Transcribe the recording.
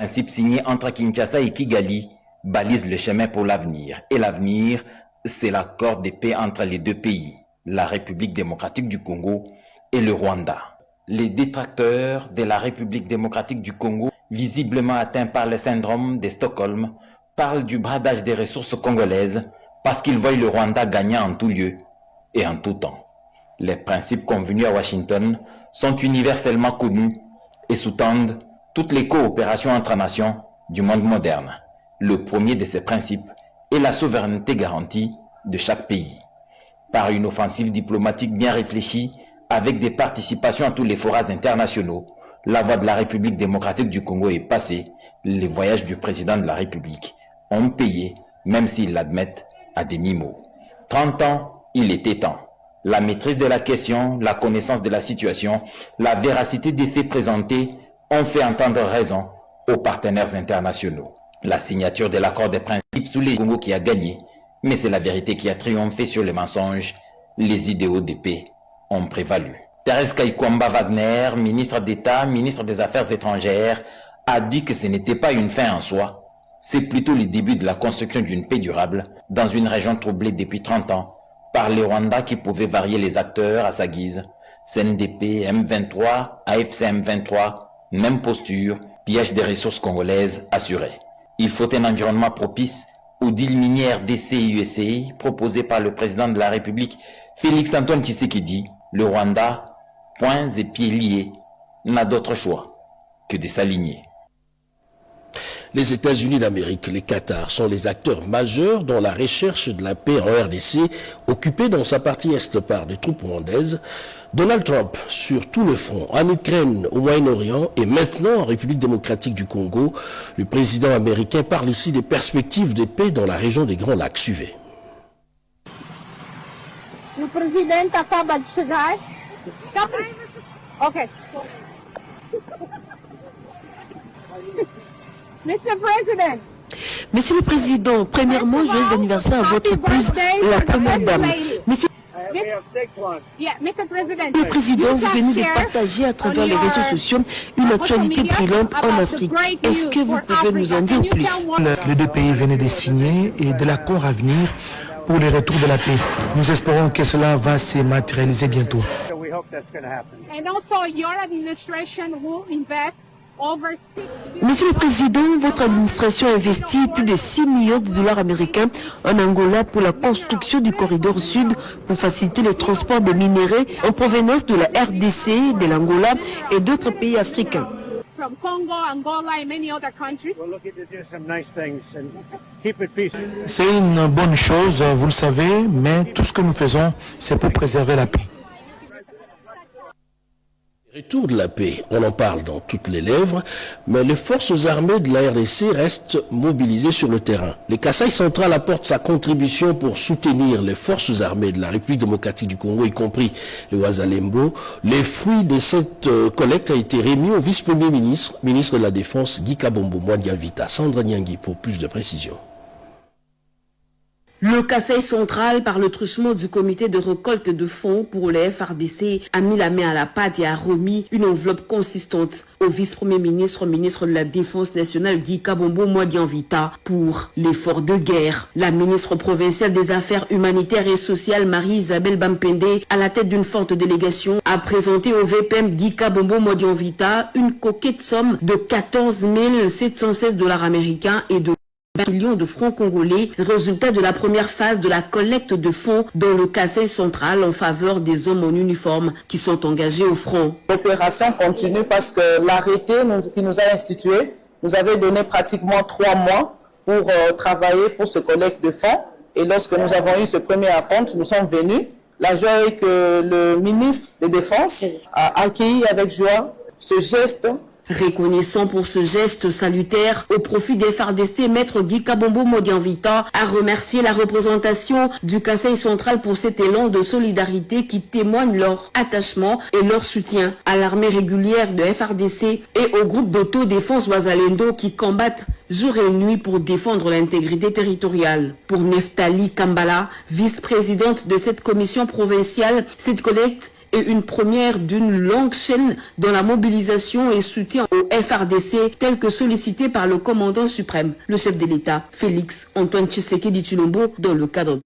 principe signé entre Kinshasa et Kigali balise le chemin pour l'avenir. Et l'avenir, c'est l'accord de paix entre les deux pays, la République démocratique du Congo et le Rwanda. Les détracteurs de la République démocratique du Congo, visiblement atteints par le syndrome de Stockholm, parlent du bradage des ressources congolaises parce qu'ils voient le Rwanda gagner en tout lieu et en tout temps. Les principes convenus à Washington sont universellement connus et sous-tendent toutes les coopérations entre nations du monde moderne. Le premier de ces principes est la souveraineté garantie de chaque pays. Par une offensive diplomatique bien réfléchie, avec des participations à tous les forats internationaux, la voix de la République démocratique du Congo est passée. Les voyages du président de la République ont payé, même s'ils l'admettent, à demi-mot. 30 ans, il était temps. La maîtrise de la question, la connaissance de la situation, la véracité des faits présentés ont fait entendre raison aux partenaires internationaux. La signature de l'accord des principes sous les Congo qui a gagné, mais c'est la vérité qui a triomphé sur les mensonges. Les idéaux de paix ont prévalu. Thérèse Kaikwamba Wagner, ministre d'État, ministre des Affaires étrangères, a dit que ce n'était pas une fin en soi, c'est plutôt le début de la construction d'une paix durable dans une région troublée depuis 30 ans par les Rwandais qui pouvaient varier les acteurs à sa guise. CNDP, M23, AFC M23, même posture, pillage des ressources congolaises assuré. Il faut un environnement propice au deal minière DC et USA proposé par le président de la République, Félix Antoine Tshisekedi. Le Rwanda, poings et pieds liés, n'a d'autre choix que de s'aligner. Les États-Unis d'Amérique, les Qatar, sont les acteurs majeurs dans la recherche de la paix en RDC, occupée dans sa partie est par des troupes rwandaises. Donald Trump, sur tout le front, en Ukraine, au Moyen-Orient et maintenant en République démocratique du Congo, le président américain parle ici des perspectives de paix dans la région des Grands Lacs. Suivez. O presidente acaba de chegar. Ok. Mr. President. Monsieur le Président, premièrement, joyeux anniversaire à votre épouse, la Première Dame. Monsieur le Président, vous venez de partager à travers les réseaux sociaux une actualité brûlante en Afrique. Est-ce que vous pouvez nous en dire plus? Les deux pays venaient de signer et de l'accord à venir pour le retour de la paix. Nous espérons que cela va se matérialiser bientôt. Monsieur le Président, votre administration a investi plus de 6 millions de dollars américains en Angola pour la construction du corridor sud pour faciliter les transports de minerais en provenance de la RDC, de l'Angola et d'autres pays africains. C'est une bonne chose, vous le savez, mais tout ce que nous faisons, c'est pour préserver la paix. Retour de la paix, on en parle dans toutes les lèvres, mais les forces armées de la RDC restent mobilisées sur le terrain. Le Kasaï central apporte sa contribution pour soutenir les forces armées de la République démocratique du Congo, y compris le Ouazalembo. Les fruits de cette collecte a été remis au vice-premier ministre, ministre de la Défense, Guy Kabombo Mwadiavita. Sandra Nyangui pour plus de précisions. Le Kasaï central, par le truchement du comité de récolte de fonds pour les FRDC, a mis la main à la pâte et a remis une enveloppe consistante au vice-premier ministre, ministre de la Défense nationale Guy Kabombo Mwadiavita pour l'effort de guerre. La ministre provinciale des Affaires humanitaires et sociales Marie-Isabelle Bampende, à la tête d'une forte délégation, a présenté au VPM Guy Kabombo Mwadiavita une coquette somme de 14 716 dollars américains et de 20 millions de francs congolais, résultat de la première phase de la collecte de fonds dans le Kasaï central en faveur des hommes en uniforme qui sont engagés au front. L'opération continue parce que l'arrêté qui nous a institué nous avait donné pratiquement 3 mois pour travailler pour ce collecte de fonds. Et lorsque nous avons eu ce premier acompte, nous sommes venus. La joie est que le ministre de Défense a accueilli avec joie ce geste. Reconnaissant pour ce geste salutaire au profit des FARDC, Maître Guy Kabombo Mwadiavita a remercié la représentation du Kasaï central pour cet élan de solidarité qui témoigne leur attachement et leur soutien à l'armée régulière de FARDC et au groupe d'autodéfense Ouazalendo qui combattent jour et nuit pour défendre l'intégrité territoriale. Pour Neftali Kambala, vice-présidente de cette commission provinciale, cette collecte et une première d'une longue chaîne dans la mobilisation et soutien au FRDC tel que sollicité par le commandant suprême, le chef de l'État, Félix Antoine Tshisekedi Tshilombo, dans le cadre